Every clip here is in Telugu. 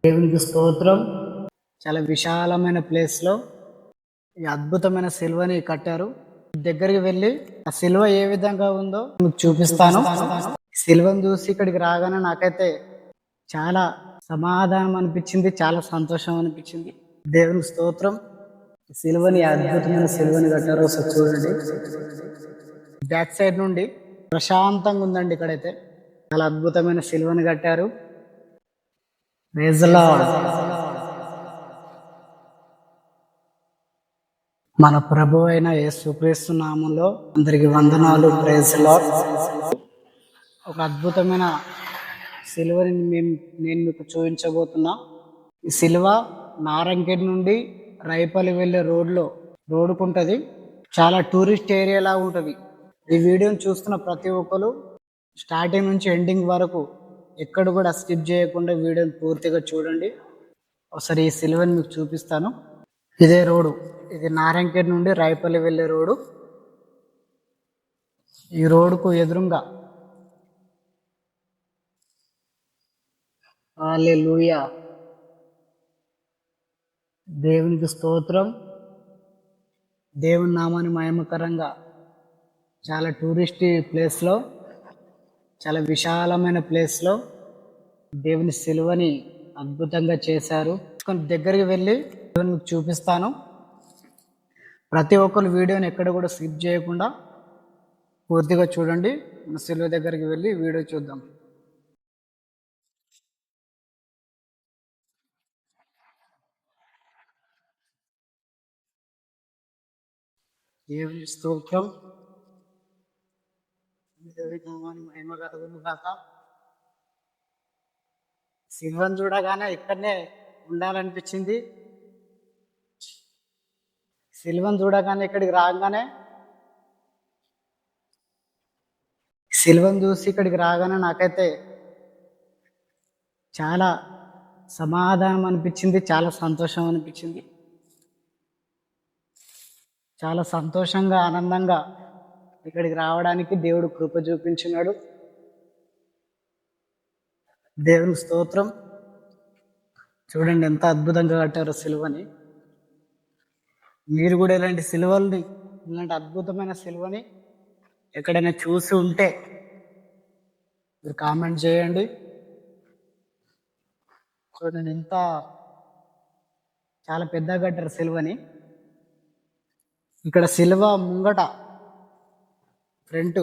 దేవునికి స్తోత్రం. చాలా విశాలమైన ప్లేస్లో ఈ అద్భుతమైన సిలువని కట్టారు. దగ్గరికి వెళ్ళి ఆ సిలువ ఏ విధంగా ఉందో మీకు చూపిస్తాను. సిలువను చూసి ఇక్కడికి రాగానే నాకైతే చాలా సమాధానం అనిపించింది, చాలా సంతోషం అనిపించింది. దేవునికి స్తోత్రం. సిలువని అద్భుతమైన సిలువని కట్టారు. ఒకసారి చూడండి. బ్యాక్ సైడ్ నుండి ప్రశాంతంగా ఉందండి. ఇక్కడైతే చాలా అద్భుతమైన సిలువని కట్టారు. Praise the lord. మన ప్రభు అయిన యేసుక్రీస్తు నామంలో అందరికి వందనాలు. Praise the lord. ఒక అద్భుతమైన సిలువని నేను మీకు చూపించబోతున్నా. ఈ సిలువ నారంకేడ్ నుండి రైపల్లి వెళ్ళే రోడ్డుకుంటుంది. చాలా టూరిస్ట్ ఏరియాలా ఉంటుంది. ఈ వీడియోని చూస్తున్న ప్రతి ఒక్కరు స్టార్టింగ్ నుంచి ఎండింగ్ వరకు ఎక్కడ కూడా స్కిప్ చేయకుండా వీడియోని పూర్తిగా చూడండి. ఒకసారి ఈ సిలువని మీకు చూపిస్తాను. ఇదే రోడ్డు, ఇది నారాయణఖేడ్ నుండి రైపల్లి వెళ్ళే రోడ్డు. ఈ రోడ్డుకు ఎదురుగా హల్లెలూయా, దేవునికి స్తోత్రం. దేవుని నామాన్ని మహిమకరంగా చాలా టూరిస్ట్ ప్లేస్లో, చాలా విశాలమైన ప్లేస్లో దేవుని సిలువని అద్భుతంగా చేశారు. దగ్గరికి వెళ్ళి దేవుని చూపిస్తాను. ప్రతి ఒక్కరు వీడియోని ఎక్కడ కూడా స్కిప్ చేయకుండా పూర్తిగా చూడండి. మన సిలువ దగ్గరికి వెళ్ళి వీడియో చూద్దాం. దేవుని స్తోత్రం. సిల్వన్ చూడగానే ఇక్కడనే ఉండాలనిపించింది. సిల్వన్ చూడగానే ఇక్కడికి రాగానే సిల్వన్ చూసి ఇక్కడికి రాగానే నాకైతే చాలా సమాధానం అనిపించింది, చాలా సంతోషం అనిపించింది. చాలా సంతోషంగా, ఆనందంగా ఇక్కడికి రావడానికి దేవుడు కృప చూపించినాడు. దేవుని స్తోత్రం. చూడండి ఎంత అద్భుతంగా కట్టారో సిలువని. మీరు కూడా ఇలాంటి అద్భుతమైన సిలువని ఎక్కడైనా చూసి ఉంటే మీరు కామెంట్ చేయండి. చూడండి ఎంత చాలా పెద్దగా కట్టారు సిలువని. ఇక్కడ సిలువ ముంగట ఫ్రంట్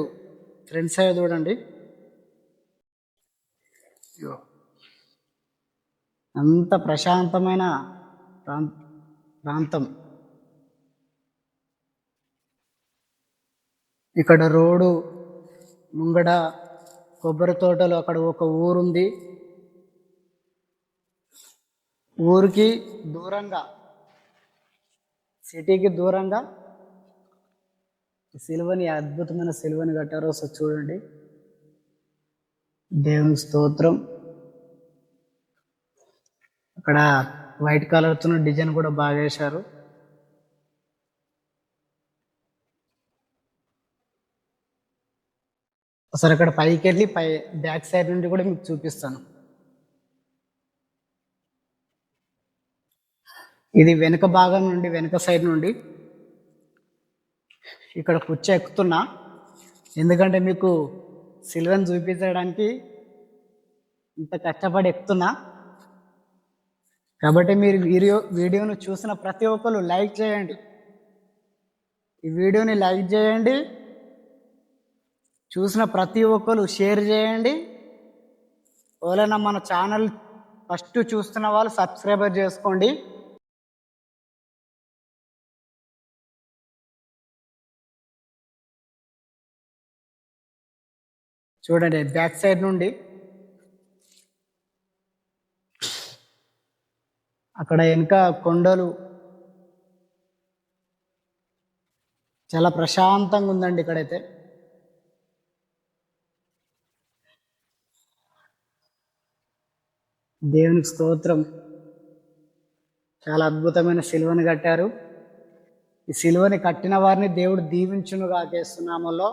సైడ్ చూడండి. అంత ప్రశాంతమైన ప్రాంతం. ఇక్కడ రోడ్డు ముంగడ కొబ్బరి తోటలు, అక్కడ ఒక ఊరుంది. ఊరికి దూరంగా, సిటీకి దూరంగా సిలువని, అద్భుతమైన సిలువని కట్టారు. సో చూడండి. దేవుని స్తోత్రం. అక్కడ వైట్ కలర్తో డిజైన్ కూడా బాగా వేశారు. ఒకసారి అక్కడ పైకి వెళ్ళి బ్యాక్ సైడ్ నుండి కూడా మీకు చూపిస్తాను. ఇది వెనుక భాగం నుండి, వెనుక సైడ్ నుండి ఇక్కడ కూర్చో ఎక్కుతున్నా. ఎందుకంటే మీకు సిల్వన్ చూపించడానికి ఇంత కష్టపడి ఎక్కుతున్నా. కాబట్టి మీరు వీడియోను చూసిన ప్రతి ఒక్కరు లైక్ చేయండి. ఈ వీడియోని లైక్ చేయండి. చూసిన ప్రతి ఒక్కరు షేర్ చేయండి. ఎవరైనా మన ఛానల్ ఫస్ట్ చూస్తున్న వాళ్ళు సబ్స్క్రైబర్ చేసుకోండి. చూడండి బ్యాక్ సైడ్ నుండి అక్కడ వెనుక కొండలు, చాలా ప్రశాంతంగా ఉందండి ఇక్కడైతే. దేవునికి స్తోత్రం. చాలా అద్భుతమైన సిలువని కట్టారు. ఈ సిలువని కట్టిన వారిని దేవుడు దీవించునుగా చేస్తున్నాములో.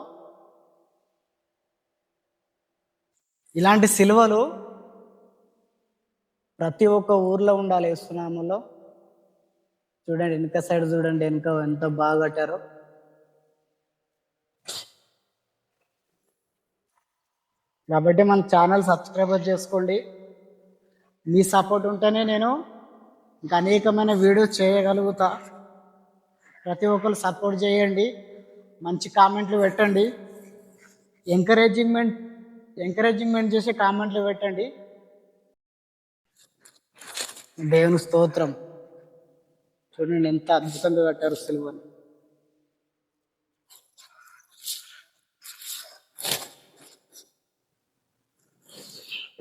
ఇలాంటి సిలువలు ప్రతి ఒక్క ఊర్లో ఉండాలి యేసునామంలో. చూడండి వెనుక సైడ్ చూడండి, వెనుక ఎంత బాగా కట్టారో. కాబట్టి మన ఛానల్ సబ్స్క్రైబర్ చేసుకోండి. మీ సపోర్ట్ ఉంటేనే నేను ఇంకా అనేకమైన వీడియోస్ చేయగలుగుతా. ప్రతి ఒక్కరు సపోర్ట్ చేయండి, మంచి కామెంట్లు పెట్టండి, ఎంకరేజింగ్మెంట్ చేసే కామెంట్లు పెట్టండి. దేవుని స్తోత్రం. చూడండి ఎంత అద్భుతంగా కట్టారు సిలువని.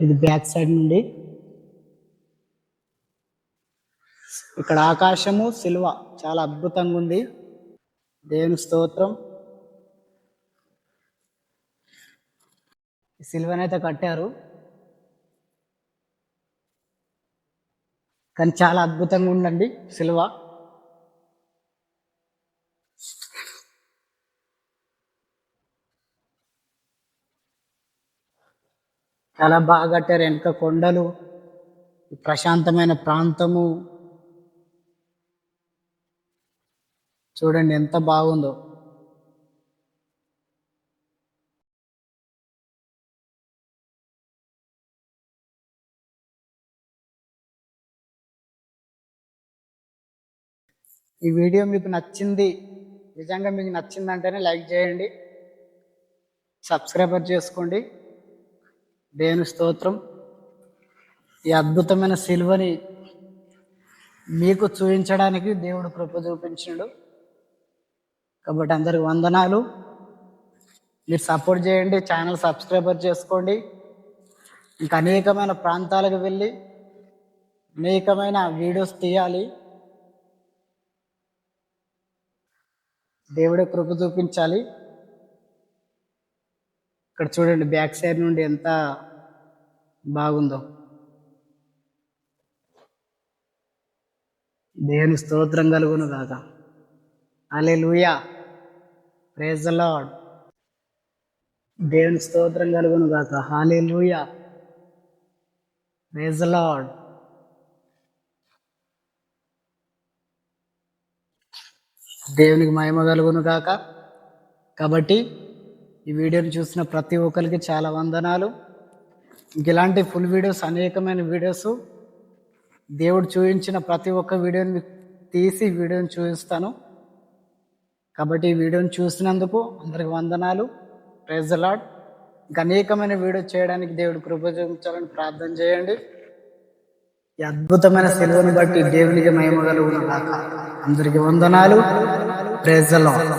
ఇది బ్యాక్ సైడ్ నుండి ఇక్కడ ఆకాశము సిలువ చాలా అద్భుతంగా ఉంది. దేవుని స్తోత్రం. సిలువనైతే కట్టారు, కానీ చాలా అద్భుతంగా ఉండండి సిలువ. చాలా బాగా కట్టారు. వెనుక కొండలు, ప్రశాంతమైన ప్రాంతము చూడండి ఎంత బాగుందో. ఈ వీడియో మీకు నచ్చింది, నిజంగా మీకు నచ్చిందంటేనే లైక్ చేయండి, సబ్స్క్రైబర్ చేసుకోండి. దేవుని స్తోత్రం. ఈ అద్భుతమైన సిలువని మీకు చూపించడానికి దేవుడు కృప చూపించాడు. కాబట్టి అందరికి వందనాలు. మీరు సపోర్ట్ చేయండి, ఛానల్ సబ్స్క్రైబర్ చేసుకోండి. ఇంకా అనేకమైన ప్రాంతాలకు వెళ్ళి అనేకమైన వీడియోస్ తీయాలి. దేవుడే కృప చూపించాలి. ఇక్కడ చూడండి బ్యాక్ సైడ్ నుండి ఎంత బాగుందో. దేవుని స్తోత్రం కలుగును గాక. హల్లెలూయా, ప్రైజ్ ది లార్డ్. దేవుని స్తోత్రం కలుగును గాక. హల్లెలూయా, ప్రైజ్ ది లార్డ్. దేవునికి మహిమ కలుగును గాక. కాబట్టి ఈ వీడియోని చూసిన ప్రతి ఒక్కరికి చాలా వందనాలు. ఇలాంటి ఫుల్ వీడియోస్, అనేకమైన వీడియోస్ దేవుడు చూపించిన ప్రతి ఒక్క వీడియోని తీసి వీడియోని చూపిస్తాను. కాబట్టి ఈ వీడియోని చూసినందుకు అందరికి వందనాలు. Praise the lord. ఇంకా అనేకమైన వీడియో చేయడానికి దేవుడు కృప చూపించాలని ప్రార్థన చేయండి. ఈ అద్భుతమైన సిలువను బట్టి దేవునికి మహిమ కలుగును గాక. అందరికి వందనాలు. Praise the lord.